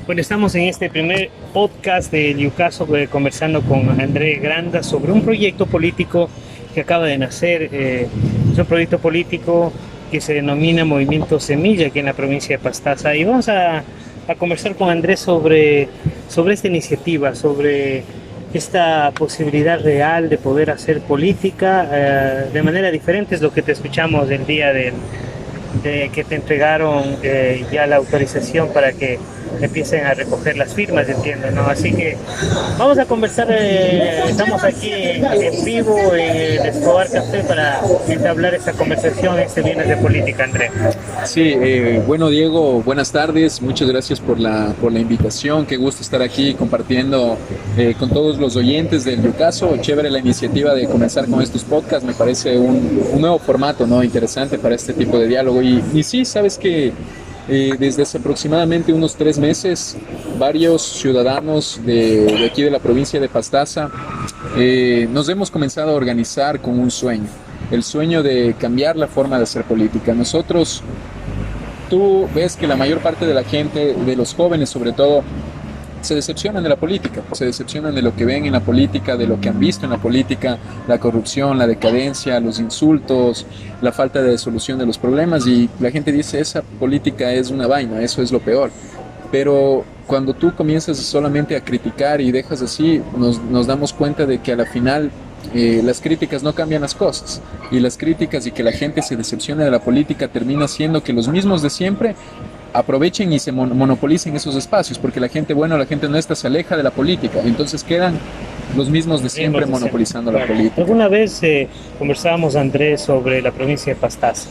Bueno, estamos en este primer podcast de Yucaso conversando con André Granda sobre un proyecto político que acaba de nacer. Es un proyecto político que se denomina Movimiento Semilla aquí en la provincia de Pastaza. Y vamos a conversar con Andrés sobre esta iniciativa, sobre esta posibilidad real de poder hacer política de manera diferente. Es lo que te escuchamos el día de que te entregaron ya la autorización para que empiecen a recoger las firmas, entiendo, ¿no? Así que vamos a conversar, estamos aquí en vivo en el Escobar Café para entablar esta conversación este viernes de política, André. Sí, bueno Diego, buenas tardes, muchas gracias por la invitación, qué gusto estar aquí compartiendo con todos los oyentes del Yucaso. Chévere la iniciativa de comenzar con estos podcasts, me parece un nuevo formato, ¿no? Interesante para este tipo de diálogo y sí, sabes que desde hace aproximadamente unos 3 meses, varios ciudadanos de aquí de la provincia de Pastaza nos hemos comenzado a organizar con un sueño, el sueño de cambiar la forma de hacer política. Nosotros, tú ves que la mayor parte de la gente, de los jóvenes sobre todo, se decepcionan de la política, se decepcionan de lo que ven en la política, de lo que han visto en la política, la corrupción, la decadencia, los insultos, la falta de solución de los problemas, y la gente dice, esa política es una vaina, eso es lo peor. Pero cuando tú comienzas solamente a criticar y dejas así, nos damos cuenta de que a la final las críticas no cambian las cosas, y las críticas y que la gente se decepcione de la política termina siendo que los mismos de siempre aprovechen y se monopolicen esos espacios, porque la gente buena o la gente honesta se aleja de la política, entonces quedan los mismos de siempre monopolizando la política. Alguna vez conversábamos, Andrés, sobre la provincia de Pastaza.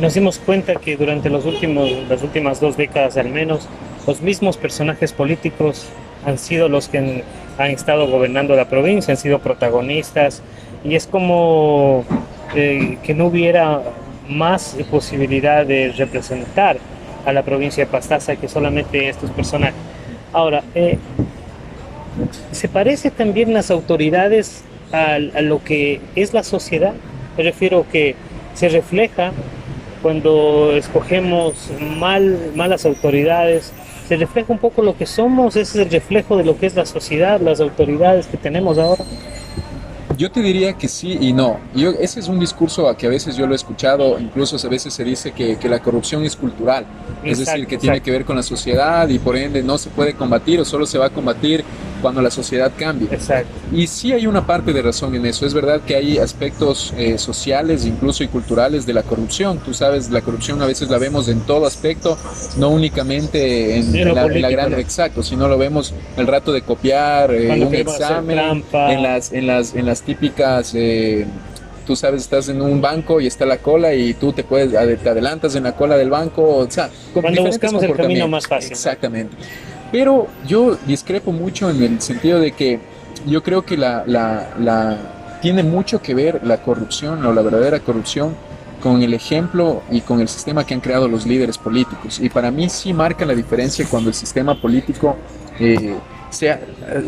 Nos dimos cuenta que durante las últimas 2 décadas al menos, los mismos personajes políticos han sido los que han estado gobernando la provincia, han sido protagonistas, y es como que no hubiera más posibilidad de representar a la provincia de Pastaza que solamente estos personajes. Ahora, ¿se parece también las autoridades a lo que es la sociedad? Me refiero que se refleja cuando escogemos malas autoridades, se refleja un poco lo que somos, ese es el reflejo de lo que es la sociedad, las autoridades que tenemos ahora. Yo te diría que sí y no. Ese es un discurso que a veces yo lo he escuchado, incluso a veces se dice que la corrupción es cultural, es decir, que tiene que ver con la sociedad y por ende no se puede combatir o solo se va a combatir cuando la sociedad cambie. Exacto. Y sí hay una parte de razón en eso. Es verdad que hay aspectos sociales, incluso y culturales de la corrupción. Tú sabes, la corrupción a veces la vemos en todo aspecto, no únicamente en la gran, ¿no? Exacto, sino lo vemos el rato de copiar un examen, en las típicas tú sabes, estás en un banco y está la cola y tú te adelantas en la cola del banco, o sea, cuando buscamos el camino más fácil. Exactamente. Pero yo discrepo mucho en el sentido de que yo creo que tiene mucho que ver la corrupción o la verdadera corrupción con el ejemplo y con el sistema que han creado los líderes políticos. Y para mí sí marca la diferencia cuando el sistema político sea,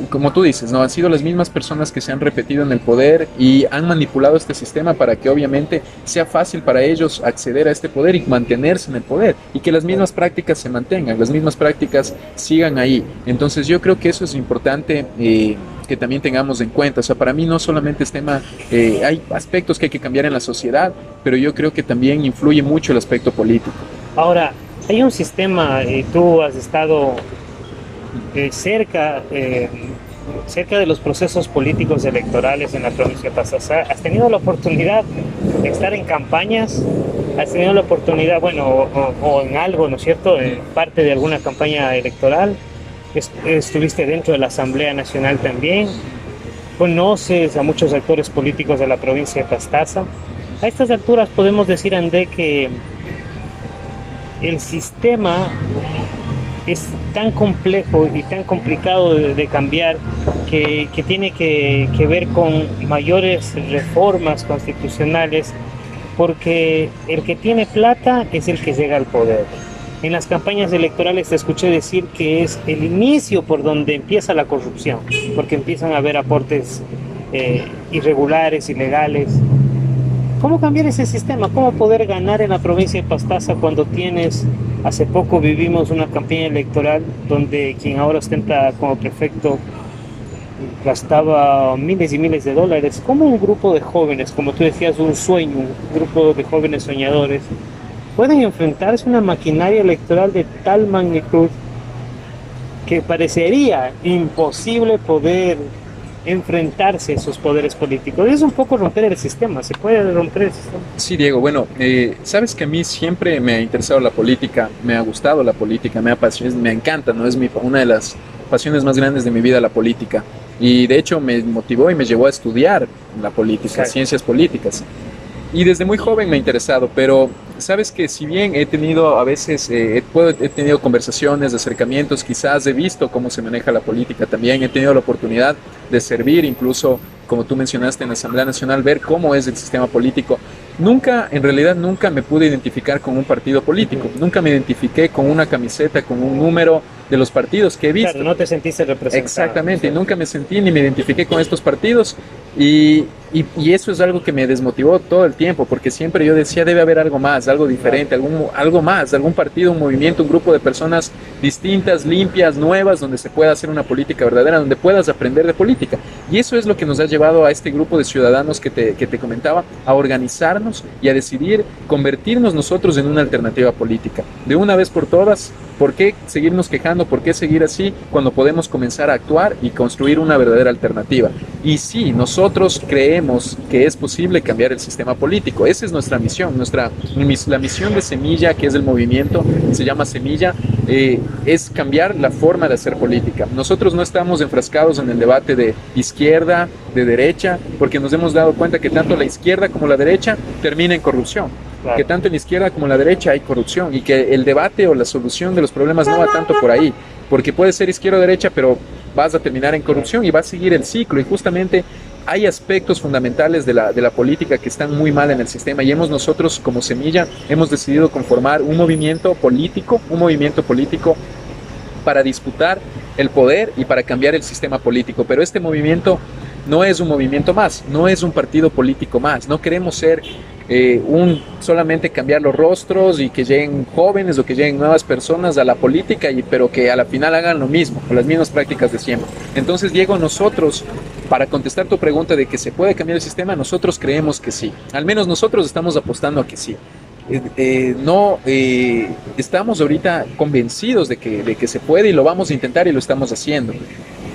como tú dices, ¿no? Han sido las mismas personas que se han repetido en el poder y han manipulado este sistema para que obviamente sea fácil para ellos acceder a este poder y mantenerse en el poder, y que las mismas prácticas se mantengan, las mismas prácticas sigan ahí. Entonces yo creo que eso es importante que también tengamos en cuenta. O sea, para mí no solamente es tema, hay aspectos que hay que cambiar en la sociedad, pero yo creo que también influye mucho el aspecto político. Ahora, hay un sistema, tú has estado cerca de los procesos políticos electorales en la provincia de Pastaza. ¿Has tenido la oportunidad de estar en campañas? ¿Has tenido la oportunidad, bueno, o en algo, ¿no es cierto?, parte de alguna campaña electoral? Estuviste dentro de la Asamblea Nacional también. ¿Conoces a muchos actores políticos de la provincia de Pastaza? A estas alturas podemos decir, André, que el sistema es tan complejo y tan complicado de cambiar que tiene que ver con mayores reformas constitucionales, porque el que tiene plata es el que llega al poder. En las campañas electorales te escuché decir que es el inicio por donde empieza la corrupción, porque empiezan a haber aportes irregulares, ilegales. ¿Cómo cambiar ese sistema? ¿Cómo poder ganar en la provincia de Pastaza cuando tienes Hace poco vivimos una campaña electoral donde quien ahora ostenta como prefecto gastaba miles y miles de dólares. Como un grupo de jóvenes, como tú decías, un sueño, un grupo de jóvenes soñadores, pueden enfrentarse a una maquinaria electoral de tal magnitud que parecería imposible poder enfrentarse a esos poderes políticos? Es un poco romper el sistema, se puede romper el sistema. Sí, Diego, bueno, sabes que a mí siempre me ha interesado la política, me ha gustado la política, me apasiona, me encanta, ¿no? Es una de las pasiones más grandes de mi vida, la política. Y de hecho me motivó y me llevó a estudiar la política, Exacto. ciencias políticas. Y desde muy joven me ha interesado, pero sabes que si bien he tenido a veces, he tenido conversaciones, acercamientos, quizás he visto cómo se maneja la política también, he tenido la oportunidad de servir incluso, como tú mencionaste, en la Asamblea Nacional, ver cómo es el sistema político. Nunca, en realidad nunca me pude identificar con un partido político, nunca me identifiqué con una camiseta, con un número de los partidos que he visto. Claro, no te sentiste representado. Exactamente, y Sí. nunca me sentí ni me identifiqué con estos partidos y eso es algo que me desmotivó todo el tiempo, porque siempre yo decía debe haber algo más, algo diferente, algo más, algún partido, un movimiento, un grupo de personas distintas, limpias, nuevas, donde se pueda hacer una política verdadera, donde puedas aprender de política. Y eso es lo que nos ha llevado a este grupo de ciudadanos que te comentaba, a organizarnos y a decidir convertirnos nosotros en una alternativa política. De una vez por todas, ¿por qué seguirnos quejando? ¿Por qué seguir así cuando podemos comenzar a actuar y construir una verdadera alternativa? Y sí, nosotros creemos que es posible cambiar el sistema político. Esa es nuestra misión. La misión de Semilla, que es el movimiento, se llama Semilla, es cambiar la forma de hacer política. Nosotros no estamos enfrascados en el debate de izquierda, de derecha, porque nos hemos dado cuenta que tanto la izquierda como la derecha termina en corrupción. Claro. Que tanto en la izquierda como en la derecha hay corrupción y que el debate o la solución de los problemas no va tanto por ahí, porque puede ser izquierda o derecha, pero vas a terminar en corrupción y va a seguir el ciclo. Y justamente hay aspectos fundamentales de la política que están muy mal en el sistema y nosotros como Semilla hemos decidido conformar un movimiento político para disputar el poder y para cambiar el sistema político. Pero este movimiento no es un movimiento más, no es un partido político más, no queremos ser solamente cambiar los rostros y que lleguen jóvenes o que lleguen nuevas personas a la política, pero que a la final hagan lo mismo, con las mismas prácticas de siempre. Entonces, Diego, nosotros, para contestar tu pregunta de que se puede cambiar el sistema, nosotros creemos que sí, al menos nosotros estamos apostando a que sí. Estamos ahorita convencidos de que se puede y lo vamos a intentar y lo estamos haciendo.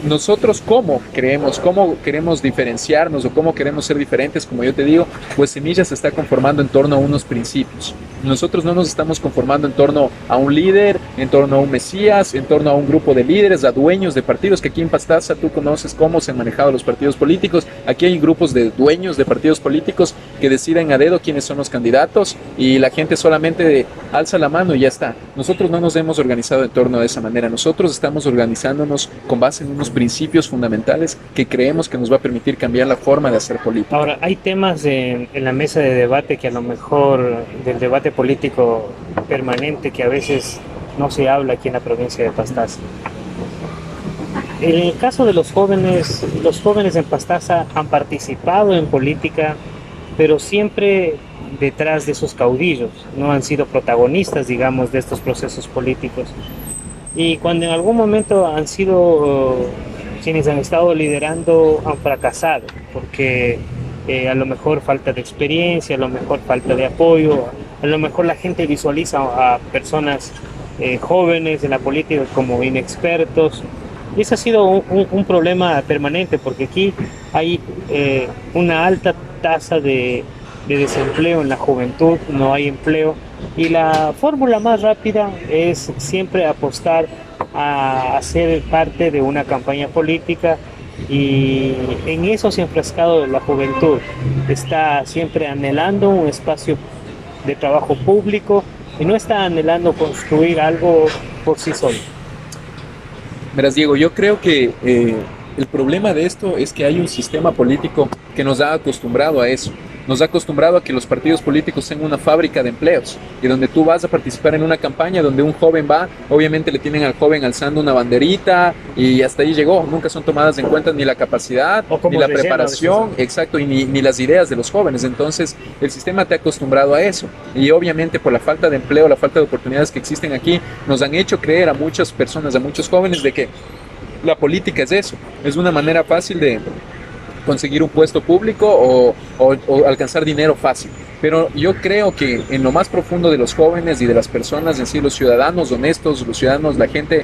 Nosotros cómo queremos diferenciarnos o cómo queremos ser diferentes, como yo te digo, pues Semilla se está conformando en torno a unos principios. Nosotros no nos estamos conformando en torno a un líder, en torno a un mesías, en torno a un grupo de líderes, a dueños de partidos, que aquí en Pastaza tú conoces cómo se han manejado los partidos políticos. Aquí hay grupos de dueños de partidos políticos que deciden a dedo quiénes son los candidatos y la gente solamente alza la mano y ya está. Nosotros no nos hemos organizado en torno a esa manera. Nosotros estamos organizándonos con base en unos principios fundamentales que creemos que nos va a permitir cambiar la forma de hacer política. Ahora, hay temas en la mesa de debate que a lo mejor del debate político permanente que a veces no se habla aquí en la provincia de Pastaza. En el caso de los jóvenes en Pastaza han participado en política, pero siempre detrás de esos caudillos, no han sido protagonistas, digamos, de estos procesos políticos. Y cuando en algún momento han sido quienes han estado liderando, han fracasado, porque a lo mejor falta de experiencia, a lo mejor falta de apoyo, a lo mejor la gente visualiza a personas jóvenes en la política como inexpertos. Y ese ha sido un problema permanente, porque aquí hay una alta tasa de desempleo en la juventud, no hay empleo. Y la fórmula más rápida es siempre apostar a ser parte de una campaña política, y en eso se ha enfrascado la juventud. Está siempre anhelando un espacio de trabajo público y no está anhelando construir algo por sí solo. Verás, Diego, yo creo que el problema de esto es que hay un sistema político que nos ha acostumbrado a eso. nos ha acostumbrado a que los partidos políticos sean una fábrica de empleos y donde tú vas a participar en una campaña donde un joven va, obviamente le tienen al joven alzando una banderita y hasta ahí llegó. Nunca son tomadas en cuenta ni la capacidad, ni la preparación, exacto, y ni las ideas de los jóvenes. Entonces, el sistema te ha acostumbrado a eso. Y obviamente por la falta de empleo, la falta de oportunidades que existen aquí, nos han hecho creer a muchas personas, a muchos jóvenes, de que la política es eso, es una manera fácil de conseguir un puesto público o alcanzar dinero fácil. Pero yo creo que en lo más profundo de los jóvenes y de las personas, en sí, los ciudadanos honestos, los ciudadanos, la gente,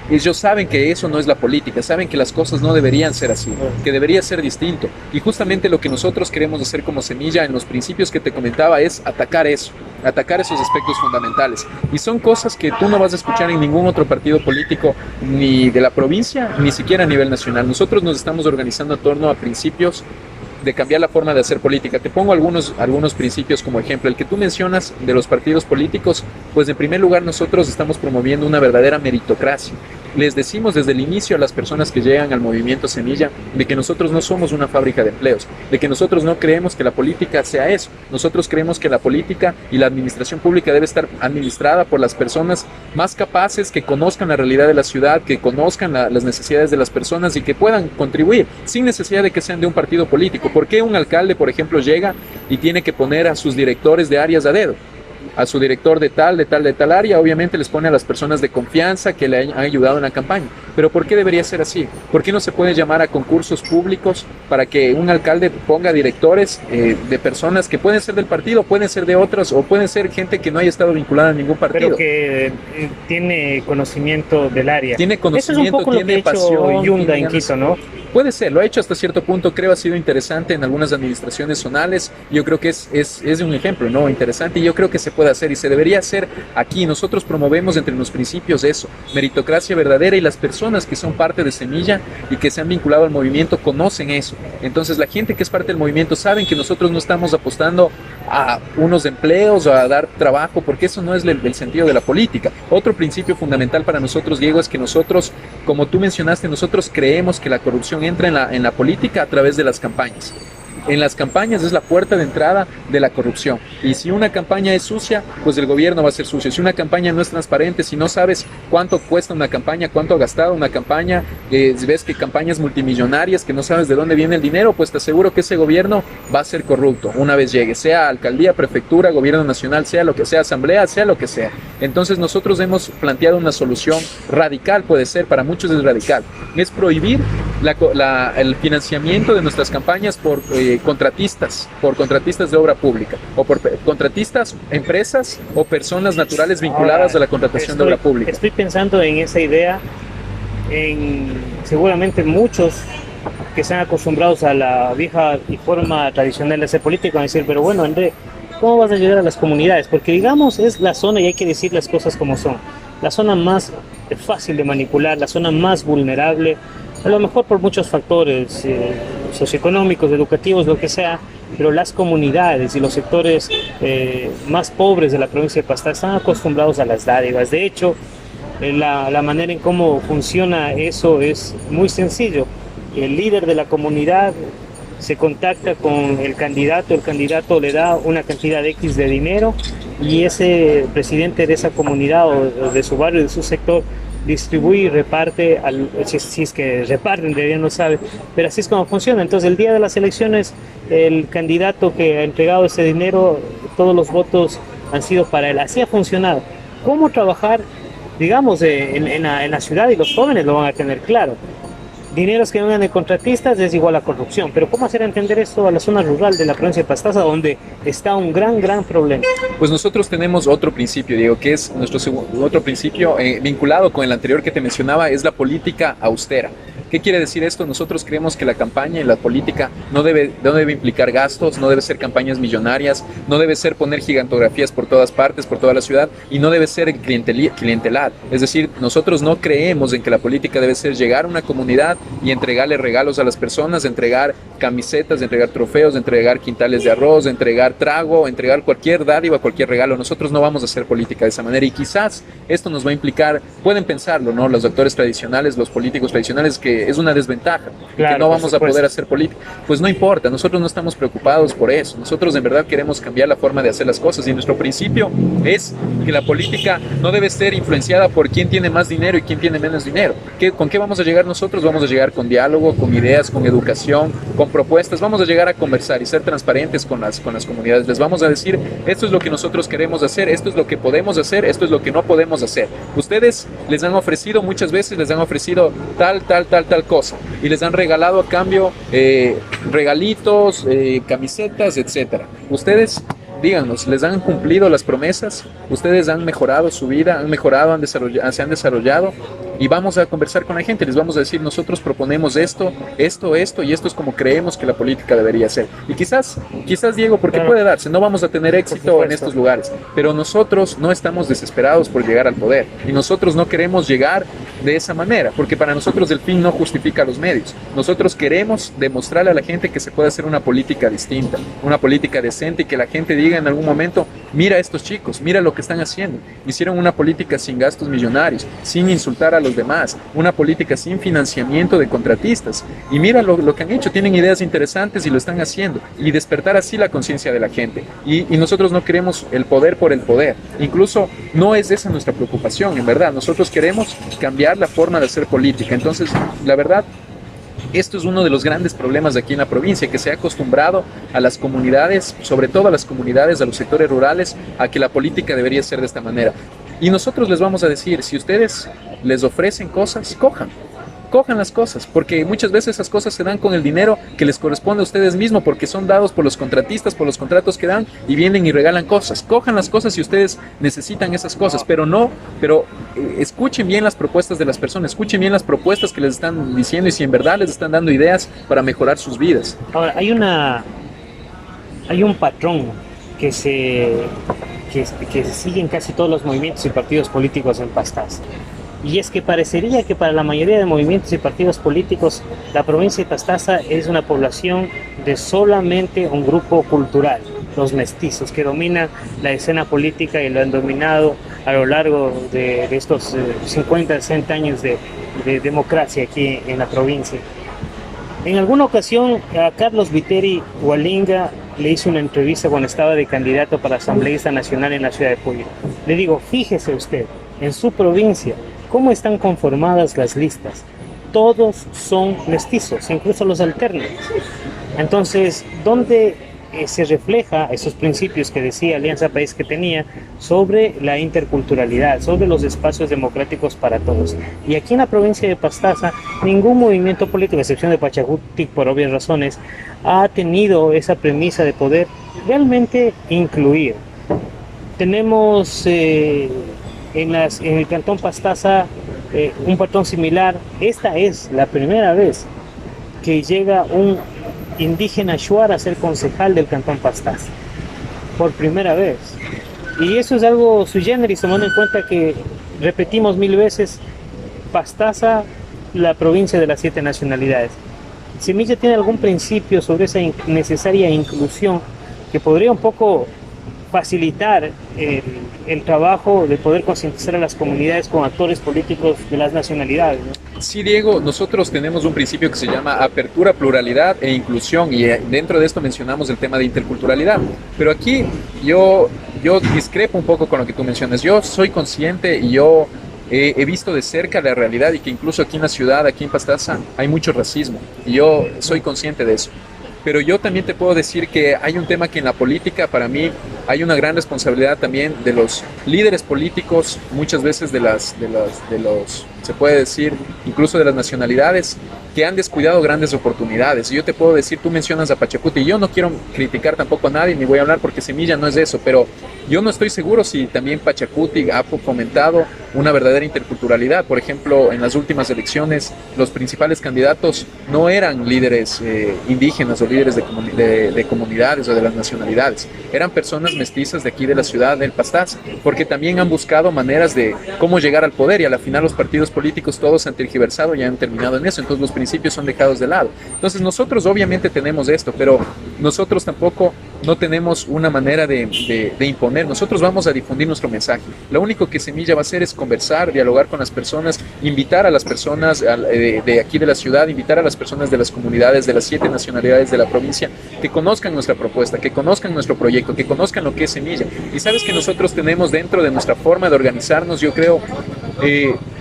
ellos saben que eso no es la política, saben que las cosas no deberían ser así, que debería ser distinto. Y justamente lo que nosotros queremos hacer como Semilla en los principios que te comentaba es atacar eso, atacar esos aspectos fundamentales. Y son cosas que tú no vas a escuchar en ningún otro partido político, ni de la provincia, ni siquiera a nivel nacional. Nosotros nos estamos organizando en torno a principios de cambiar la forma de hacer política. Te pongo algunos principios como ejemplo. El que tú mencionas de los partidos políticos, pues en primer lugar nosotros estamos promoviendo una verdadera meritocracia. Les decimos desde el inicio a las personas que llegan al movimiento Semilla de que nosotros no somos una fábrica de empleos, de que nosotros no creemos que la política sea eso. Nosotros creemos que la política y la administración pública debe estar administrada por las personas más capaces, que conozcan la realidad de la ciudad, que conozcan las necesidades de las personas y que puedan contribuir sin necesidad de que sean de un partido político. ¿Por qué un alcalde, por ejemplo, llega y tiene que poner a sus directores de áreas a dedo? A su director de tal área, obviamente les pone a las personas de confianza que le han ayudado en la campaña. Pero ¿por qué debería ser así? ¿Por qué no se puede llamar a concursos públicos para que un alcalde ponga directores de personas que pueden ser del partido, pueden ser de otras, o pueden ser gente que no haya estado vinculada a ningún partido? Pero que tiene conocimiento del área. Tiene conocimiento, eso es un poco tiene lo que pasión. Ha hecho Yunda en Quito, ¿no? Puede ser, lo ha hecho hasta cierto punto, creo ha sido interesante en algunas administraciones zonales. Yo creo que es un ejemplo, ¿no? Interesante, y yo creo que se puede hacer y se debería hacer aquí. Nosotros promovemos entre los principios eso, meritocracia verdadera, y las personas que son parte de Semilla y que se han vinculado al movimiento conocen eso. Entonces la gente que es parte del movimiento saben que nosotros no estamos apostando a unos empleos o a dar trabajo, porque eso no es el sentido de la política. Otro principio fundamental para nosotros, Diego, es que nosotros, como tú mencionaste, nosotros creemos que la corrupción entra en la política a través de las campañas. En las campañas es la puerta de entrada de la corrupción. Y si una campaña es sucia, pues el gobierno va a ser sucio. Si una campaña no es transparente, si no sabes cuánto cuesta una campaña, cuánto ha gastado una campaña, ves que campañas multimillonarias que no sabes de dónde viene el dinero, pues te aseguro que ese gobierno va a ser corrupto una vez llegue, sea alcaldía, prefectura, gobierno nacional, sea lo que sea, asamblea, sea lo que sea. Entonces nosotros hemos planteado una solución radical, puede ser, para muchos es radical, es prohibir el financiamiento de nuestras campañas por contratistas de obra pública, o por contratistas, empresas o personas naturales vinculadas a la contratación de obra pública. Estoy pensando en esa idea, seguramente muchos que están acostumbrados a la vieja y forma tradicional de hacer política van a decir, pero bueno, André, ¿cómo vas a llegar a las comunidades? Porque digamos es la zona, y hay que decir las cosas como son, la zona más fácil de manipular, la zona más vulnerable, a lo mejor por muchos factores socioeconómicos, educativos, lo que sea, pero las comunidades y los sectores más pobres de la provincia de Pastaza están acostumbrados a las dádivas. De hecho, la manera en cómo funciona eso es muy sencillo. El líder de la comunidad se contacta con el candidato le da una cantidad X de dinero, y ese presidente de esa comunidad o de su barrio, de su sector, distribuye y reparte, si es que reparten, todavía no sabe, pero así es como funciona. Entonces el día de las elecciones, el candidato que ha entregado ese dinero, todos los votos han sido para él. Así ha funcionado. ¿Cómo trabajar, digamos, en la ciudad? Y los jóvenes lo van a tener claro. Dineros que vengan de contratistas es igual a corrupción, pero ¿cómo hacer entender esto a la zona rural de la provincia de Pastaza, donde está un gran problema? Pues nosotros tenemos otro principio, Diego, que es nuestro otro principio vinculado con el anterior que te mencionaba, es la política austera. ¿Qué quiere decir esto? Nosotros creemos que la campaña y la política no debe implicar gastos, no debe ser campañas millonarias, no debe ser poner gigantografías por todas partes, por toda la ciudad, y no debe ser clientelar. Es decir, nosotros no creemos en que la política debe ser llegar a una comunidad y entregarle regalos a las personas, entregar camisetas, de entregar trofeos, de entregar quintales de arroz, de entregar trago, entregar cualquier dádiva, cualquier regalo. Nosotros no vamos a hacer política de esa manera y quizás esto nos va a implicar, pueden pensarlo, ¿no? Los actores tradicionales, los políticos tradicionales, que es una desventaja, Claro, que no vamos a supuesto. poder hacer política. Pues no importa, nosotros no estamos preocupados por eso. Nosotros en verdad queremos cambiar la forma de hacer las cosas y nuestro principio es que la política no debe ser influenciada por quién tiene más dinero y quién tiene menos dinero. ¿Con qué vamos a llegar nosotros? Vamos a llegar con diálogo, con ideas, con educación, con propuestas. Vamos a llegar a conversar y ser transparentes con las comunidades. Les vamos a decir, esto es lo que nosotros queremos hacer, esto es lo que podemos hacer, esto es lo que no podemos hacer. Ustedes les han ofrecido, muchas veces les han ofrecido tal cosa y les han regalado a cambio regalitos, camisetas, etcétera. Ustedes, díganos, ¿les han cumplido las promesas? ¿Ustedes han mejorado su vida? ¿Han mejorado? ¿Se han desarrollado? Y vamos a conversar con la gente, les vamos a decir, nosotros proponemos esto, y esto es como creemos que la política debería ser. Y quizás Diego, porque Claro. puede darse, no vamos a tener éxito en estos lugares, pero nosotros no estamos desesperados por llegar al poder y nosotros no queremos llegar de esa manera, porque para nosotros el fin no justifica los medios. Nosotros queremos demostrarle a la gente que se puede hacer una política distinta, una política decente y que la gente diga en algún momento, mira a estos chicos, mira lo que están haciendo. Hicieron una política sin gastos millonarios, sin insultar a los demás, una política sin financiamiento de contratistas. Y mira lo que han hecho, tienen ideas interesantes y lo están haciendo. Y despertar así la conciencia de la gente. Y nosotros no queremos el poder por el poder. Incluso no es esa nuestra preocupación, en verdad. Nosotros queremos cambiar la forma de hacer política. Entonces, la verdad, esto es uno de los grandes problemas de aquí en la provincia, que se ha acostumbrado a las comunidades, sobre todo a las comunidades, a los sectores rurales, a que la política debería ser de esta manera. Y nosotros les vamos a decir, si ustedes les ofrecen cosas, cojan las cosas, porque muchas veces esas cosas se dan con el dinero que les corresponde a ustedes mismos, porque son dados por los contratistas, por los contratos que dan, y vienen y regalan cosas. Cojan las cosas si ustedes necesitan esas cosas, pero escuchen bien las propuestas de las personas, escuchen bien las propuestas que les están diciendo y si en verdad les están dando ideas para mejorar sus vidas. Ahora, hay un patrón que se siguen casi todos los movimientos y partidos políticos en Pastaza. Y es que parecería que para la mayoría de movimientos y partidos políticos, la provincia de Pastaza es una población de solamente un grupo cultural, los mestizos, que dominan la escena política y lo han dominado a lo largo de estos 50, 60 años de democracia aquí en la provincia. En alguna ocasión a Carlos Viteri Hualinga le hice una entrevista cuando estaba de candidato para asambleísta nacional en la ciudad de Puyo. Le digo, fíjese usted, en su provincia, ¿cómo están conformadas las listas? Todos son mestizos, incluso los alternos. Entonces, ¿dónde se refleja esos principios que decía Alianza País que tenía sobre la interculturalidad, sobre los espacios democráticos para todos? Y aquí en la provincia de Pastaza, ningún movimiento político, a excepción de Pachacutic por obvias razones, ha tenido esa premisa de poder realmente incluir. Tenemos en el cantón Pastaza un patrón similar. Esta es la primera vez que llega un indígena shuar a ser concejal del cantón Pastaza, por primera vez. Y eso es algo sui generis, tomando en cuenta que repetimos 1000 veces, Pastaza, la provincia de las 7 nacionalidades. Semilla tiene algún principio sobre esa necesaria inclusión que podría un poco facilitar el trabajo de poder concientizar a las comunidades con actores políticos de las nacionalidades, ¿no? Sí, Diego, nosotros tenemos un principio que se llama apertura, pluralidad e inclusión y dentro de esto mencionamos el tema de interculturalidad. Pero aquí yo discrepo un poco con lo que tú mencionas. Yo soy consciente y yo he visto de cerca la realidad y que incluso aquí en la ciudad, aquí en Pastaza, hay mucho racismo y yo soy consciente de eso. Pero yo también te puedo decir que hay un tema que en la política, para mí, hay una gran responsabilidad también de los líderes políticos, muchas veces de los, se puede decir, incluso de las nacionalidades, que han descuidado grandes oportunidades. Y yo te puedo decir, tú mencionas a Pachacuti, y yo no quiero criticar tampoco a nadie, ni voy a hablar porque Semilla no es de eso, pero yo no estoy seguro si también Pachacuti ha fomentado una verdadera interculturalidad. Por ejemplo, en las últimas elecciones, los principales candidatos no eran líderes indígenas o líderes de comunidades o de las nacionalidades, eran personas mestizas de aquí de la ciudad del Pastaza, porque también han buscado maneras de cómo llegar al poder y a la final los partidos políticos todos han tergiversado y han terminado en eso, entonces los principios son dejados de lado. Entonces nosotros obviamente tenemos esto, pero nosotros tampoco no tenemos una manera de imponer. Nosotros vamos a difundir nuestro mensaje. Lo único que Semilla va a hacer es conversar, dialogar con las personas, invitar a las personas de aquí de la ciudad, invitar a las personas de las comunidades, de las 7 nacionalidades de la provincia, que conozcan nuestra propuesta, que conozcan nuestro proyecto, que conozcan lo que es Semilla. Y sabes que nosotros tenemos dentro de nuestra forma de organizarnos, yo creo,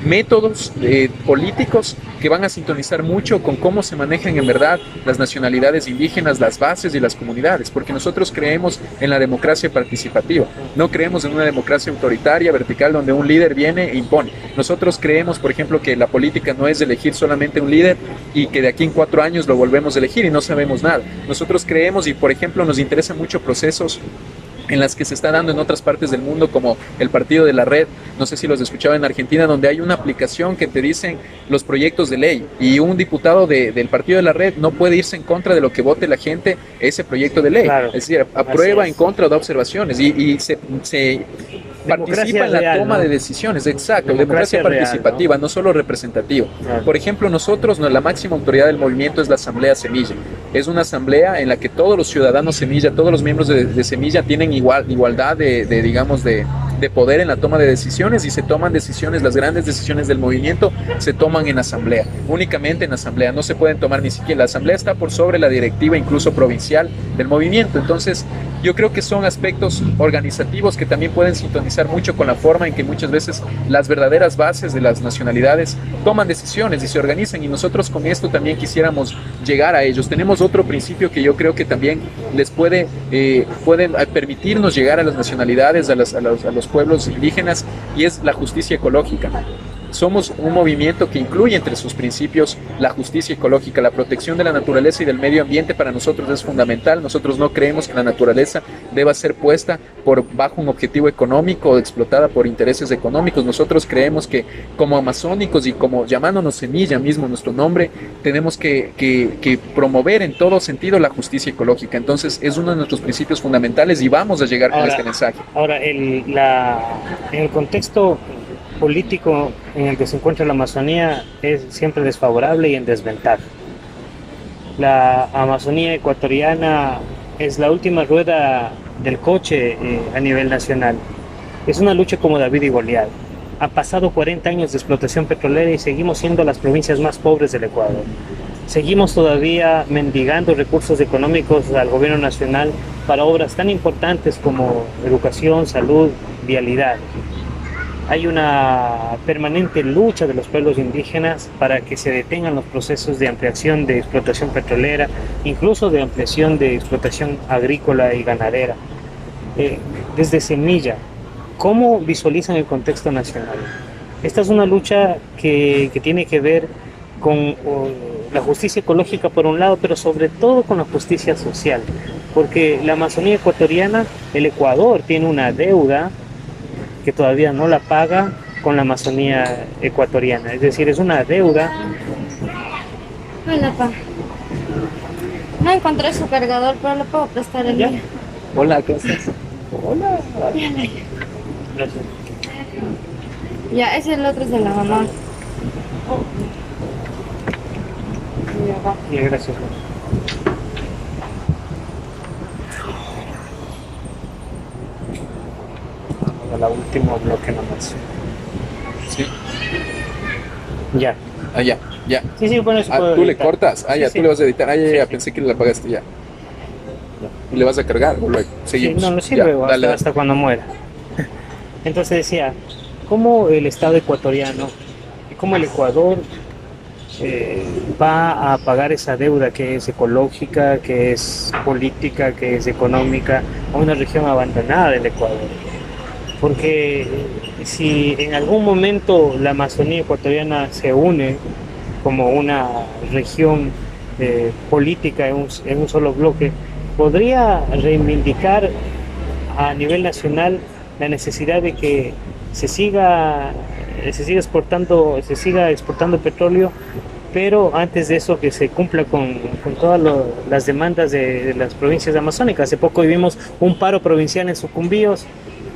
métodos políticos que van a sintonizar mucho con cómo se manejan en verdad las nacionalidades indígenas, las bases y las comunidades, porque nosotros creemos en la democracia participativa, no creemos en una democracia autoritaria, vertical, donde un líder viene e impone. Nosotros creemos, por ejemplo, que la política no es elegir solamente un líder y que de aquí en 4 años lo volvemos a elegir y no sabemos nada. Nosotros creemos y, por ejemplo, nos interesan mucho procesos en las que se está dando en otras partes del mundo, como el Partido de la Red, no sé si los escuchaba en Argentina, donde hay una aplicación que te dicen los proyectos de ley y un diputado del Partido de la Red no puede irse en contra de lo que vote la gente ese proyecto de ley. Claro, es decir, aprueba, en contra o da observaciones y se participa en la real, toma ¿no? de decisiones, exacto, democracia participativa, real, ¿no? No solo representativa. Claro. Por ejemplo, nosotros, la máxima autoridad del movimiento es la Asamblea Semilla. Es una asamblea en la que todos los ciudadanos Semilla, todos los miembros de Semilla tienen igualdad de poder en la toma de decisiones y se toman decisiones, las grandes decisiones del movimiento se toman en asamblea, únicamente en asamblea, no se pueden tomar ni siquiera, la asamblea está por sobre la directiva incluso provincial del movimiento. Entonces yo creo que son aspectos organizativos que también pueden sintonizar mucho con la forma en que muchas veces las verdaderas bases de las nacionalidades toman decisiones y se organizan, y nosotros con esto también quisiéramos llegar a ellos. Tenemos otro principio que yo creo que también les pueden permitirnos llegar a las nacionalidades, a los pueblos indígenas, y es la justicia ecológica. Somos un movimiento que incluye entre sus principios la justicia ecológica, la protección de la naturaleza y del medio ambiente. Para nosotros es fundamental. Nosotros no creemos que la naturaleza deba ser puesta bajo un objetivo económico o explotada por intereses económicos. Nosotros creemos que como amazónicos y como llamándonos Semilla mismo nuestro nombre, tenemos que promover en todo sentido la justicia ecológica. Entonces es uno de nuestros principios fundamentales y vamos a llegar con este mensaje. Ahora, en el contexto político en el que se encuentra la Amazonía es siempre desfavorable y en desventaja. La Amazonía ecuatoriana es la última rueda del coche a nivel nacional. Es una lucha como David y Goliat. Ha pasado 40 años de explotación petrolera y seguimos siendo las provincias más pobres del Ecuador. Seguimos todavía mendigando recursos económicos al gobierno nacional para obras tan importantes como educación, salud, vialidad. Hay una permanente lucha de los pueblos indígenas para que se detengan los procesos de ampliación de explotación petrolera, incluso de ampliación de explotación agrícola y ganadera. Desde Semilla, ¿cómo visualizan el contexto nacional? Esta es una lucha que tiene que ver con la justicia ecológica por un lado, pero sobre todo con la justicia social, porque la Amazonía ecuatoriana, el Ecuador tiene una deuda que todavía no la paga con la Amazonía ecuatoriana, es decir, es una deuda. Hola, pa. No encontré su cargador, pero le puedo prestar el mío. Hola, ¿qué haces? Hola. Gracias. Ya, ese el otro es de la mamá. Y gracias. Vamos al último bloque nomás. Sí. Ya. Ah, ya. Sí, bueno, eso puedo tú le editar. cortas. Ah, Sí, ya, sí. tú le vas a editar. Ah, ya, Sí, sí. pensé que le apagaste ya. Y le vas a cargar o luego. Sí, Seguimos. no, lo sirve Ya, dale. hasta cuando muera. Entonces decía, ¿cómo el Estado ecuatoriano y cómo el Ecuador va a pagar esa deuda que es ecológica, que es política, que es económica, a una región abandonada del Ecuador? Porque si en algún momento la Amazonía ecuatoriana se une como una región política en un solo bloque, podría reivindicar a nivel nacional la necesidad de que se siga exportando petróleo, pero antes de eso que se cumpla con todas las demandas de las provincias amazónicas. Hace poco vivimos un paro provincial en Sucumbíos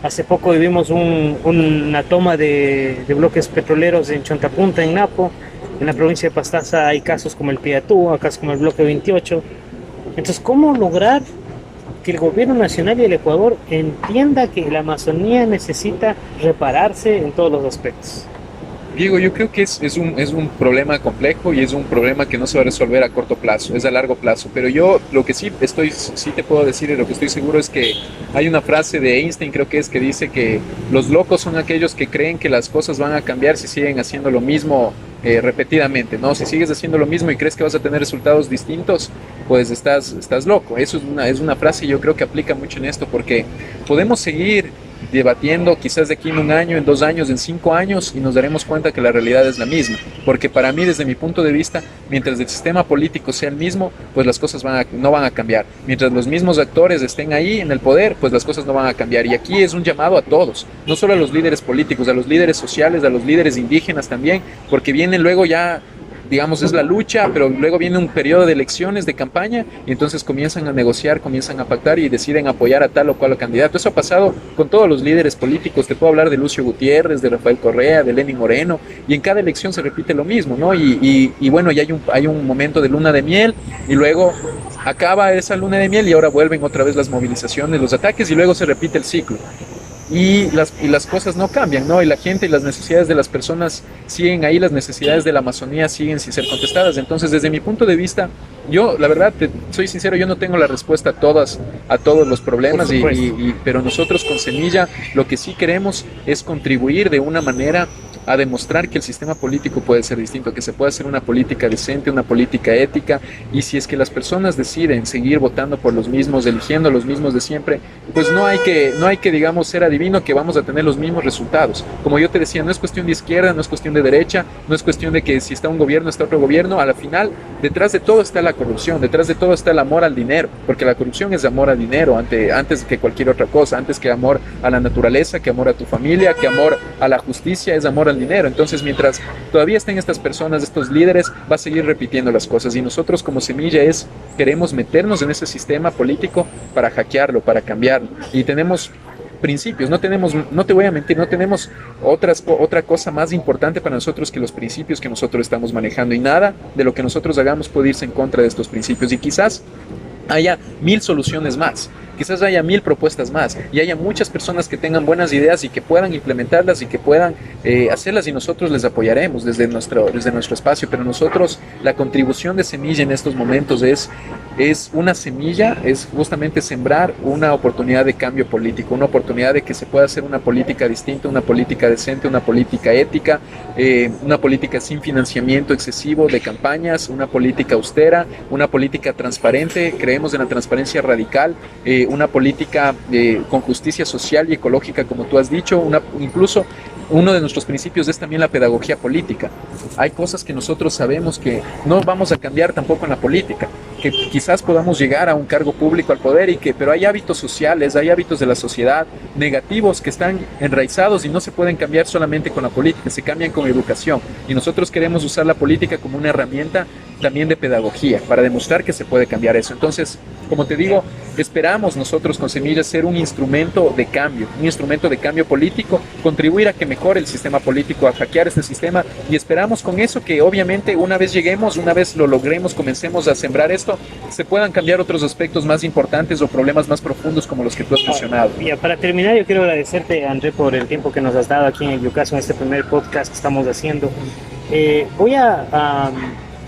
Hace poco vivimos una toma de bloques petroleros en Chontapunta, en Napo. En la provincia de Pastaza hay casos como el Piatúa, casos como el bloque 28. Entonces, ¿cómo lograr que el gobierno nacional y el Ecuador entienda que la Amazonía necesita repararse en todos los aspectos? Diego, yo creo que es un problema complejo y es un problema que no se va a resolver a corto plazo, es a largo plazo. Pero yo lo que sí te puedo decir y lo que estoy seguro es que hay una frase de Einstein, creo que es, que dice que los locos son aquellos que creen que las cosas van a cambiar si siguen haciendo lo mismo repetidamente, ¿no? Si sigues haciendo lo mismo y crees que vas a tener resultados distintos, pues estás loco. Eso es una frase, yo creo que aplica mucho en esto, porque podemos seguir debatiendo quizás de aquí en 1 año, en 2 años, en 5 años, y nos daremos cuenta que la realidad es la misma. Porque para mí, desde mi punto de vista, mientras el sistema político sea el mismo, pues las cosas no van a cambiar. Mientras los mismos actores estén ahí en el poder, pues las cosas no van a cambiar. Y aquí es un llamado a todos, no solo a los líderes políticos, a los líderes sociales, a los líderes indígenas también, porque vienen luego ya, digamos, es la lucha, pero luego viene un periodo de elecciones, de campaña, y entonces comienzan a negociar, comienzan a pactar y deciden apoyar a tal o cual candidato. Eso ha pasado con todos los líderes políticos. Te puedo hablar de Lucio Gutiérrez, de Rafael Correa, de Lenín Moreno, y en cada elección se repite lo mismo, ¿no? Y bueno, ya hay un momento de luna de miel, y luego acaba esa luna de miel y ahora vuelven otra vez las movilizaciones, los ataques, y luego se repite el ciclo. Y las cosas no cambian, ¿no? Y la gente y las necesidades de las personas siguen ahí, las necesidades de la Amazonía siguen sin ser contestadas. Entonces, desde mi punto de vista, yo, la verdad, soy sincero, yo no tengo la respuesta a todos los problemas, pero nosotros con Semilla lo que sí queremos es contribuir de una manera a demostrar que el sistema político puede ser distinto, que se puede hacer una política decente, una política ética, y si es que las personas deciden seguir votando por los mismos, eligiendo los mismos de siempre, pues no hay que digamos, ser adivino que vamos a tener los mismos resultados. Como yo te decía, no es cuestión de izquierda, no es cuestión de derecha, no es cuestión de que si está un gobierno, está otro gobierno. A la final, detrás de todo está la corrupción, detrás de todo está el amor al dinero, porque la corrupción es amor al dinero antes que cualquier otra cosa, antes que amor a la naturaleza, que amor a tu familia, que amor a la justicia, es amor al dinero. Entonces, mientras todavía estén estas personas, estos líderes, va a seguir repitiendo las cosas, y nosotros como Semilla queremos meternos en ese sistema político para hackearlo, para cambiarlo, y tenemos principios, no te voy a mentir, no tenemos otra cosa más importante para nosotros que los principios que nosotros estamos manejando, y nada de lo que nosotros hagamos puede irse en contra de estos principios. Y quizás haya 1000 soluciones más, quizás haya 1000 propuestas más, y haya muchas personas que tengan buenas ideas y que puedan implementarlas y que puedan hacerlas, y nosotros les apoyaremos desde nuestro espacio. Pero nosotros, la contribución de Semilla en estos momentos es una semilla, es justamente sembrar una oportunidad de cambio político, una oportunidad de que se pueda hacer una política distinta, una política decente, una política ética, una política sin financiamiento excesivo de campañas, una política austera, una política transparente. Creemos en la transparencia radical, una política con justicia social y ecológica, como tú has dicho. Incluso uno de nuestros principios es también la pedagogía política. Hay cosas que nosotros sabemos que no vamos a cambiar tampoco en la política, que quizás podamos llegar a un cargo público, al poder, pero hay hábitos sociales, hay hábitos de la sociedad negativos que están enraizados y no se pueden cambiar solamente con la política, se cambian con educación. Y nosotros queremos usar la política como una herramienta también de pedagogía para demostrar que se puede cambiar eso. Entonces, como te digo, esperamos nosotros con Semillas ser un instrumento de cambio político, contribuir a que mejore el sistema político, a hackear este sistema, y esperamos con eso que obviamente una vez lleguemos, una vez lo logremos, comencemos a sembrar esto, se puedan cambiar otros aspectos más importantes o problemas más profundos como los que tú has mencionado. Para terminar, yo quiero agradecerte, André, por el tiempo que nos has dado aquí en el Yucaso, en este primer podcast que estamos haciendo. Voy a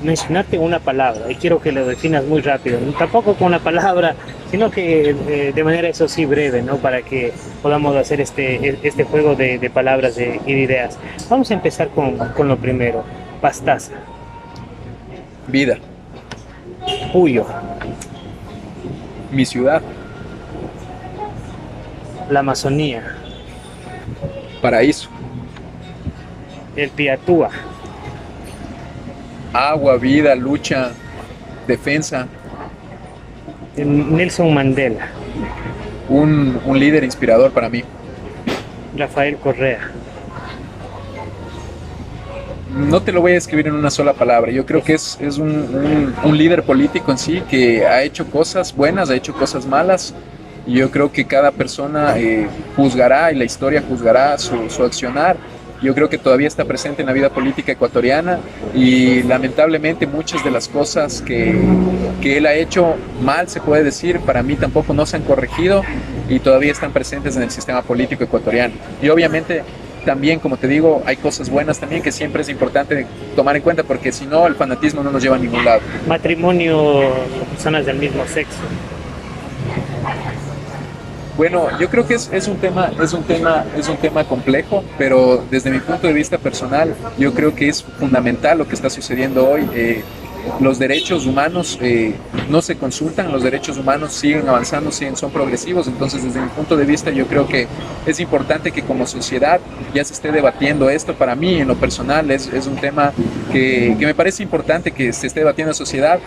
mencionarte una palabra y quiero que lo definas muy rápido, tampoco con una palabra, sino que de manera, eso sí, breve, ¿no? Para que podamos hacer este juego de palabras y de ideas. Vamos a empezar con lo primero. Pastaza. Vida. Puyo. Mi ciudad. La Amazonía. Paraíso. El Piatúa. Agua, vida, lucha, defensa. Nelson Mandela. Un líder inspirador para mí. Rafael Correa. No te lo voy a escribir en una sola palabra. Yo creo que es un líder político en sí, que ha hecho cosas buenas, ha hecho cosas malas, y yo creo que cada persona juzgará y la historia juzgará su accionar. Yo creo que todavía está presente en la vida política ecuatoriana y lamentablemente muchas de las cosas que él ha hecho mal, se puede decir, para mí tampoco no se han corregido y todavía están presentes en el sistema político ecuatoriano. Y obviamente también, como te digo, hay cosas buenas también que siempre es importante tomar en cuenta porque si no el fanatismo no nos lleva a ningún lado. Matrimonio con personas del mismo sexo. Bueno, yo creo que es un tema complejo, pero desde mi punto de vista personal, yo creo que es fundamental lo que está sucediendo hoy. Los derechos humanos no se consultan, los derechos humanos siguen avanzando, son progresivos, entonces desde mi punto de vista yo creo que es importante que como sociedad ya se esté debatiendo esto. Para mí en lo personal es un tema que me parece importante que se esté debatiendo en la sociedad.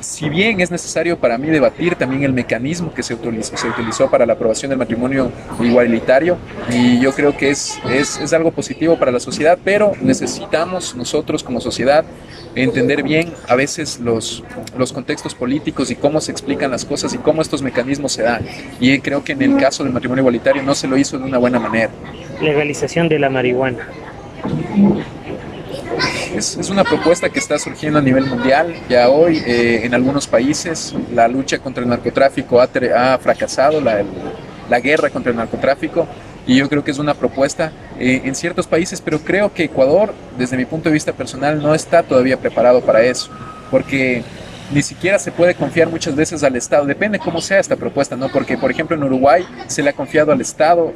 Si bien es necesario para mí debatir también el mecanismo que se utilizó para la aprobación del matrimonio igualitario, y yo creo que es algo positivo para la sociedad, pero necesitamos nosotros como sociedad entender bien a veces los contextos políticos y cómo se explican las cosas y cómo estos mecanismos se dan. Y creo que en el caso del matrimonio igualitario no se lo hizo de una buena manera. Legalización de la marihuana. Es una propuesta que está surgiendo a nivel mundial. Ya hoy en algunos países la lucha contra el narcotráfico ha fracasado, la guerra contra el narcotráfico, y yo creo que es una propuesta en ciertos países, pero creo que Ecuador, desde mi punto de vista personal, no está todavía preparado para eso, porque ni siquiera se puede confiar muchas veces al Estado, depende cómo sea esta propuesta, ¿no? Porque, por ejemplo, en Uruguay se le ha confiado al Estado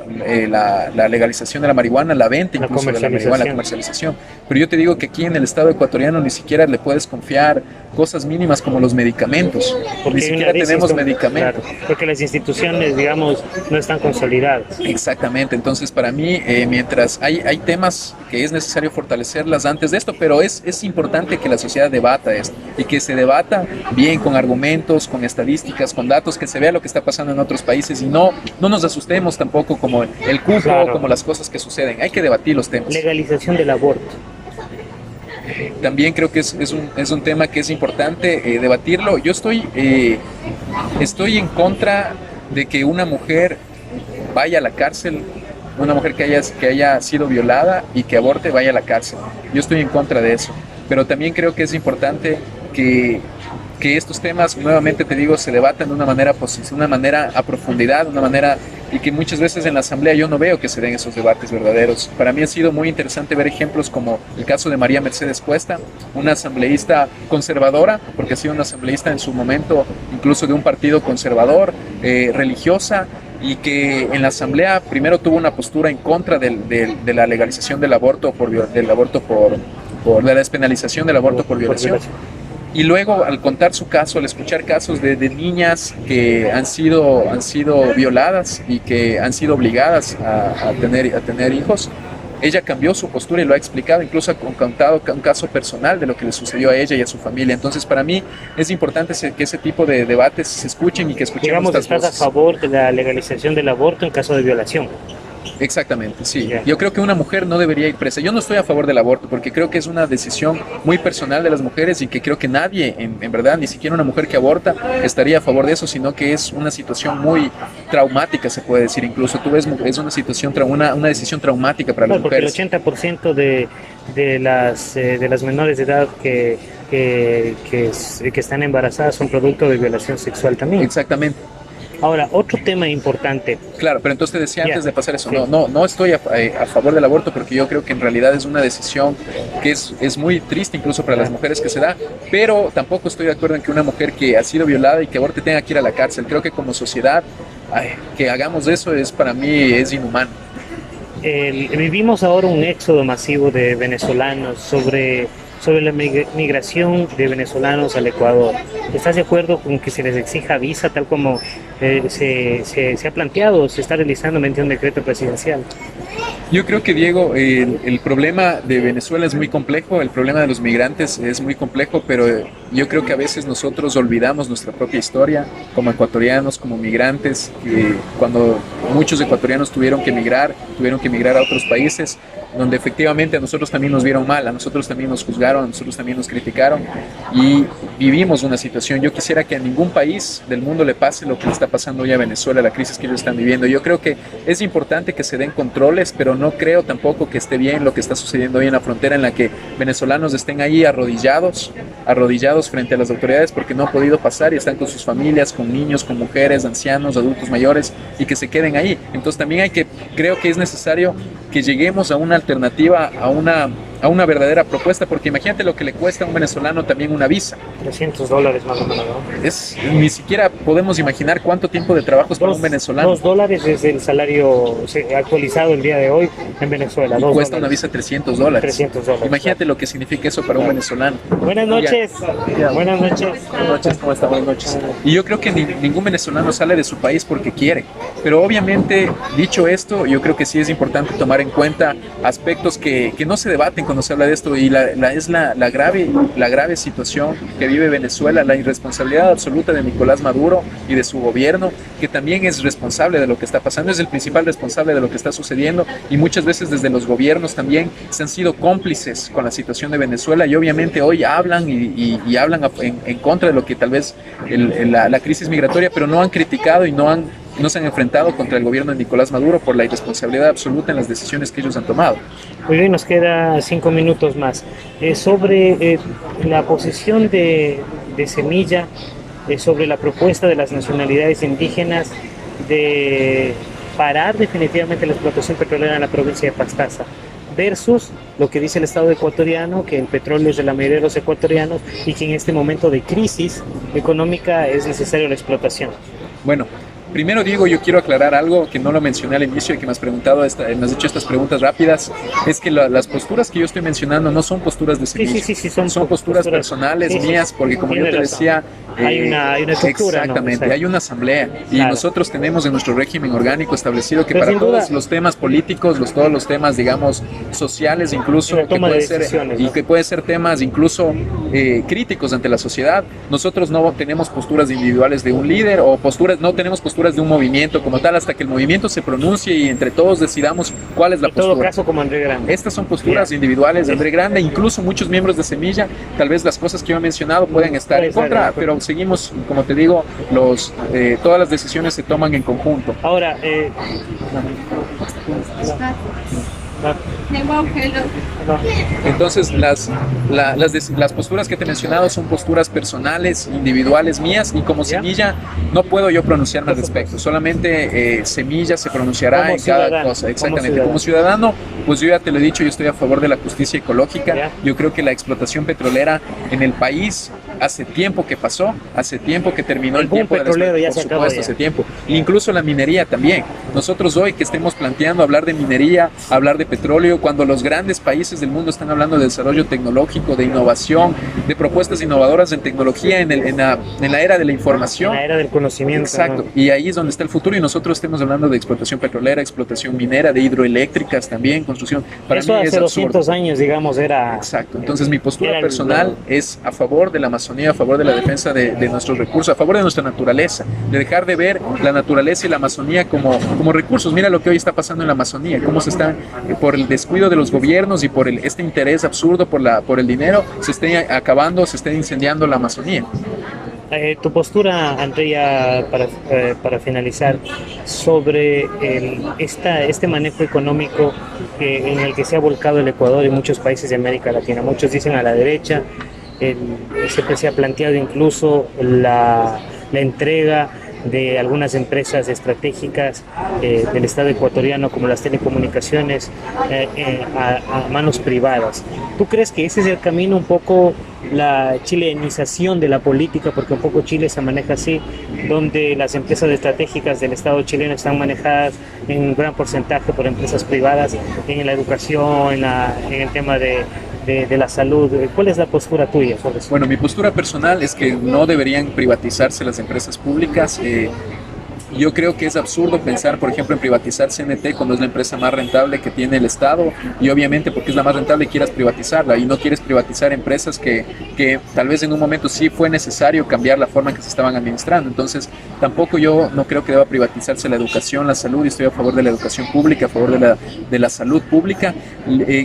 la legalización de la marihuana, la venta incluso de la marihuana, la comercialización. Pero yo te digo que aquí en el Estado ecuatoriano ni siquiera le puedes confiar cosas mínimas como los medicamentos. Porque ni siquiera tenemos medicamentos. Claro, porque las instituciones, digamos, no están consolidadas. Exactamente, entonces para mí, mientras hay temas que es necesario fortalecerlas antes de esto, pero es importante que la sociedad debata esto y que se debata bien con argumentos, con estadísticas, con datos, que se vea lo que está pasando en otros países y no nos asustemos tampoco como el cupo, claro, como las cosas que suceden. Hay que debatir los temas. Legalización del aborto. También creo que es un tema que es importante debatirlo. Yo estoy en contra de que una mujer vaya a la cárcel, una mujer que haya sido violada y que aborte vaya a la cárcel. Yo estoy en contra de eso, pero también creo que es importante que estos temas, nuevamente te digo, se debatan de una manera a profundidad, de una manera, y que muchas veces en la asamblea yo no veo que se den esos debates verdaderos. Para mí ha sido muy interesante ver ejemplos como el caso de María Mercedes Cuesta, una asambleísta conservadora, porque ha sido una asambleísta en su momento incluso de un partido conservador, religiosa, y que en la asamblea primero tuvo una postura en contra de la legalización del aborto por la despenalización del aborto por violación. Y luego al contar su caso, al escuchar casos de niñas que han sido violadas y que han sido obligadas a tener hijos, ella cambió su postura y lo ha explicado, incluso ha contado un caso personal de lo que le sucedió a ella y a su familia. Entonces para mí es importante que ese tipo de debates se escuchen y que escuchemos estas voces. ¿Estás a favor de la legalización del aborto en caso de violación? Exactamente, sí. Yo creo que una mujer no debería ir presa. Yo no estoy a favor del aborto porque creo que es una decisión muy personal de las mujeres y que creo que nadie, en verdad, ni siquiera una mujer que aborta estaría a favor de eso, sino que es una situación muy traumática, se puede decir. Incluso tú ves, es una situación, una decisión traumática para las mujeres. Porque el 80% de las menores de edad que están embarazadas son producto de violación sexual también. Exactamente. Ahora, otro tema importante. Claro, pero entonces te decía antes de pasar eso, sí. No estoy a favor del aborto porque yo creo que en realidad es una decisión que es muy triste incluso para las mujeres que se da, pero tampoco estoy de acuerdo en que una mujer que ha sido violada y que aborte tenga que ir a la cárcel. Creo que como sociedad que hagamos eso para mí es inhumano. Vivimos ahora un éxodo masivo de venezolanos sobre la migración de venezolanos al Ecuador. ¿Estás de acuerdo con que se les exija visa tal como se ha planteado, se está realizando mediante un decreto presidencial? Yo creo que, Diego, el problema de Venezuela es muy complejo, el problema de los migrantes es muy complejo, pero yo creo que a veces nosotros olvidamos nuestra propia historia como ecuatorianos, como migrantes, cuando muchos ecuatorianos tuvieron que emigrar a otros países. donde efectivamente a nosotros también nos vieron mal, a nosotros también nos juzgaron, a nosotros también nos criticaron y vivimos una situación. Yo quisiera que a ningún país del mundo le pase lo que le está pasando hoy a Venezuela, la crisis que ellos están viviendo. Yo creo que es importante que se den controles, pero no creo tampoco que esté bien lo que está sucediendo hoy en la frontera, en la que venezolanos estén ahí arrodillados frente a las autoridades porque no han podido pasar y están con sus familias, con niños, con mujeres, ancianos, adultos mayores, y que se queden ahí. Entonces también creo que es necesario que lleguemos a una alternativa, a una verdadera propuesta, porque imagínate lo que le cuesta a un venezolano también una visa. $300 más o menos, ¿no? Ni siquiera podemos imaginar cuánto tiempo de trabajo es para un venezolano. $2 es el salario actualizado el día de hoy en Venezuela. Y cuesta una visa $300. $300. Imagínate lo que significa eso para un venezolano. Buenas noches. Buenas noches. Buenas noches, ¿cómo está? Buenas noches. Y yo creo que ningún venezolano sale de su país porque quiere. Pero obviamente, dicho esto, yo creo que sí es importante tomar en cuenta aspectos que no se debaten cuando se habla de esto, y es la grave situación que vive Venezuela, la irresponsabilidad absoluta de Nicolás Maduro y de su gobierno, que también es responsable de lo que está pasando, es el principal responsable de lo que está sucediendo, y muchas veces desde los gobiernos también se han sido cómplices con la situación de Venezuela, y obviamente hoy hablan y hablan en contra de lo que tal vez la crisis migratoria, pero no han criticado y no se han enfrentado contra el gobierno de Nicolás Maduro por la irresponsabilidad absoluta en las decisiones que ellos han tomado. Muy bien, nos queda 5 minutos más. Sobre la posición de Semilla, sobre la propuesta de las nacionalidades indígenas de parar definitivamente la explotación petrolera en la provincia de Pastaza, versus lo que dice el Estado ecuatoriano, que el petróleo es de la mayoría de los ecuatorianos y que en este momento de crisis económica es necesaria la explotación. Bueno, primero, Diego, yo quiero aclarar algo que no lo mencioné al inicio y que me has preguntado, me has hecho estas preguntas rápidas. Es que las posturas que yo estoy mencionando no son posturas de Semilla, sí, son posturas personales mías, porque como yo te decía, hay una estructura. Exactamente, ¿no? Hay una asamblea y nosotros tenemos en nuestro régimen orgánico establecido que pero para todos los temas políticos, todos los temas, digamos, sociales, incluso que puede ser temas incluso críticos ante la sociedad, nosotros no tenemos posturas individuales de un líder o no tenemos posturas de un movimiento como tal hasta que el movimiento se pronuncie y entre todos decidamos cuál es la postura. En todo caso, como André Grande. Estas son posturas individuales de André Grande, incluso muchos miembros de Semilla, tal vez las cosas que yo he mencionado pueden estar en contra, pero seguimos, como te digo, todas las decisiones se toman en conjunto. Ahora, entonces las posturas que te he mencionado son posturas personales, individuales mías, y como Semilla no puedo yo pronunciarme al respecto, solamente Semilla se pronunciará en cada cosa, exactamente. Como ciudadano, pues yo ya te lo he dicho, yo estoy a favor de la justicia ecológica. Yo creo que la explotación petrolera en el país hace tiempo que pasó, hace tiempo que terminó el tiempo petrolero, ya por se acabó supuesto, hace tiempo. E incluso la minería también. Nosotros hoy que estemos planteando hablar de minería, hablar de petróleo, cuando los grandes países del mundo están hablando de desarrollo tecnológico, de innovación, de propuestas innovadoras en tecnología, en la era de la información. En la era del conocimiento. Exacto, ¿no? Y ahí es donde está el futuro, y nosotros estemos hablando de explotación petrolera, explotación minera, de hidroeléctricas también, construcción. Para eso mí hace 200 años, digamos, era... Exacto, entonces mi postura personal es a favor de la Amazonía, a favor de la defensa de nuestros recursos, a favor de nuestra naturaleza, de dejar de ver la naturaleza y la Amazonía como recursos. Mira lo que hoy está pasando en la Amazonía, cómo se están, por el descuido de los gobiernos y por este interés absurdo por el dinero, se está incendiando la Amazonía. Tu postura, Andrea, para finalizar, sobre este manejo económico en el que se ha volcado el Ecuador y muchos países de América Latina. Muchos dicen a la derecha, siempre se ha planteado incluso la entrega de algunas empresas estratégicas del Estado ecuatoriano, como las telecomunicaciones, a manos privadas. ¿Tú crees que ese es el camino, un poco la chilenización de la política, porque un poco Chile se maneja así, donde las empresas estratégicas del Estado chileno están manejadas en un gran porcentaje por empresas privadas, en la educación, en el tema de la salud? ¿Cuál es la postura tuya sobre eso? Bueno, mi postura personal es que no deberían privatizarse las empresas públicas. yo creo que es absurdo pensar, por ejemplo, en privatizar CNT cuando es la empresa más rentable que tiene el Estado, y obviamente porque es la más rentable quieras privatizarla, y no quieres privatizar empresas que tal vez en un momento sí fue necesario cambiar la forma en que se estaban administrando. Entonces tampoco yo no creo que deba privatizarse la educación, la salud, y estoy a favor de la educación pública, a favor de la salud pública.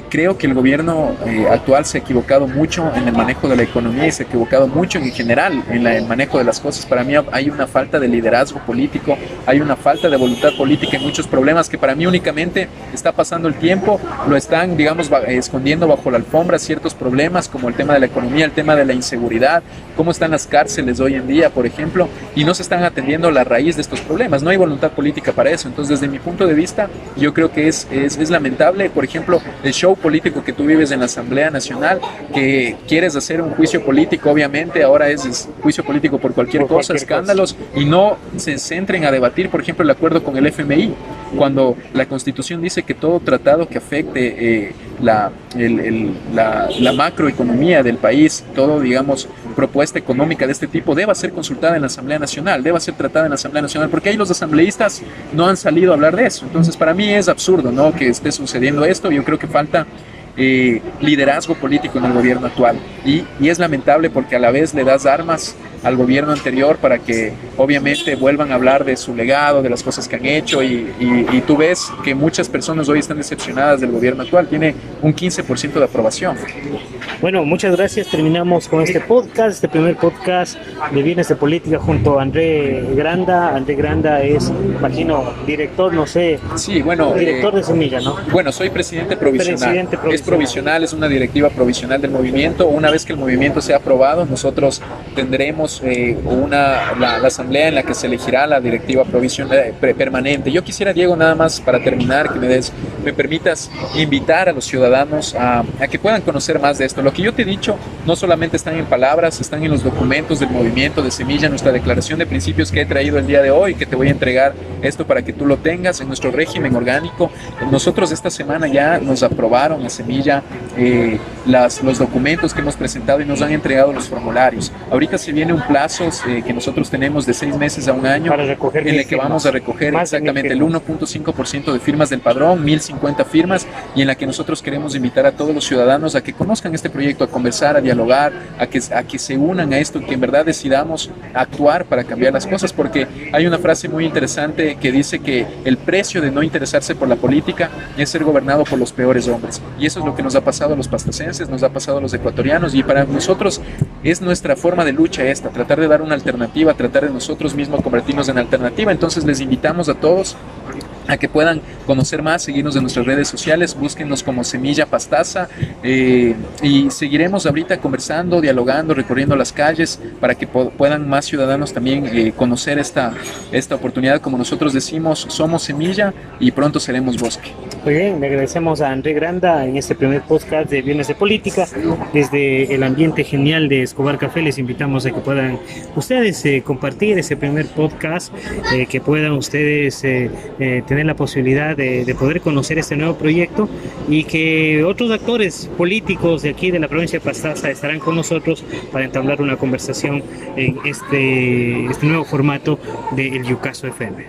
Creo que el gobierno actual se ha equivocado mucho en el manejo de la economía y se ha equivocado mucho en general en el manejo de las cosas. Para mí hay una falta de liderazgo político, hay una falta de voluntad política en muchos problemas que para mí únicamente está pasando el tiempo, lo están, digamos, escondiendo bajo la alfombra ciertos problemas como el tema de la economía, el tema de la inseguridad, cómo están las cárceles hoy en día, por ejemplo, y no se están atendiendo la raíz de estos problemas. No hay voluntad política para eso. Entonces, desde mi punto de vista, yo creo que es lamentable, por ejemplo, el show político que tú vives en la Asamblea Nacional, que quieres hacer un juicio político, obviamente ahora es juicio político por cualquier cosa, escándalos, y no se centren a debatir, por ejemplo, el acuerdo con el FMI, cuando la Constitución dice que todo tratado que afecte la macroeconomía del país, todo, digamos, propuesta económica de este tipo deba ser consultada en la Asamblea Nacional, deba ser tratada en la Asamblea Nacional, porque ahí los asambleístas no han salido a hablar de eso. Entonces, para mí es absurdo, ¿no?, que esté sucediendo esto. Yo creo que falta liderazgo político en el gobierno actual, y es lamentable porque a la vez le das armas al gobierno anterior para que obviamente vuelvan a hablar de su legado, de las cosas que han hecho, y tú ves que muchas personas hoy están decepcionadas del gobierno actual. Tiene un 15% de aprobación. Bueno, muchas gracias. Terminamos con este podcast, este primer podcast de Viernes de Política junto a André Granda. André Granda es, imagino, director, no sé, sí, bueno, director de Semilla, ¿no? Bueno, soy presidente provisional. Es provisional, es una directiva provisional del movimiento. Una vez que el movimiento sea aprobado, nosotros tendremos la asamblea en la que se elegirá la directiva provisional permanente. Yo quisiera, Diego, nada más para terminar, que me permitas invitar a los ciudadanos a que puedan conocer más de esto. Lo que yo te he dicho no solamente están en palabras, están en los documentos del movimiento de Semilla, nuestra declaración de principios que he traído el día de hoy, que te voy a entregar esto para que tú lo tengas en nuestro régimen orgánico. Nosotros esta semana ya nos aprobaron a Semilla los documentos que hemos presentado y nos han entregado los formularios. Ahorita se viene un plazo que nosotros tenemos de 6 meses a un año, para recoger en el que vamos a recoger exactamente el 1.5% de firmas del padrón, 1.050 firmas, y en la que nosotros queremos invitar a todos los ciudadanos a que conozcan este proyecto, a conversar, a dialogar, a que se unan a esto, que en verdad decidamos actuar para cambiar las cosas, porque hay una frase muy interesante que dice que el precio de no interesarse por la política es ser gobernado por los peores hombres, y eso es lo que nos ha pasado a los pastacenses, nos ha pasado a los ecuatorianos, y para nosotros es nuestra forma de lucha esta, tratar de dar una alternativa, tratar de nosotros mismos convertirnos en alternativa. Entonces les invitamos a todos a que puedan conocer más, seguirnos en nuestras redes sociales, búsquennos como Semilla Pastaza, y seguiremos ahorita conversando, dialogando, recorriendo las calles para que puedan más ciudadanos también conocer esta oportunidad. Como nosotros decimos, somos semilla y pronto seremos bosque. Muy bien, le agradecemos a André Granda en este primer podcast de Viernes de Política. Desde el ambiente genial de Escobar Café les invitamos a que puedan ustedes compartir ese primer podcast, que puedan ustedes tener la posibilidad de poder conocer este nuevo proyecto, y que otros actores políticos de aquí de la provincia de Pastaza estarán con nosotros para entablar una conversación en este nuevo formato del Yucaso FM.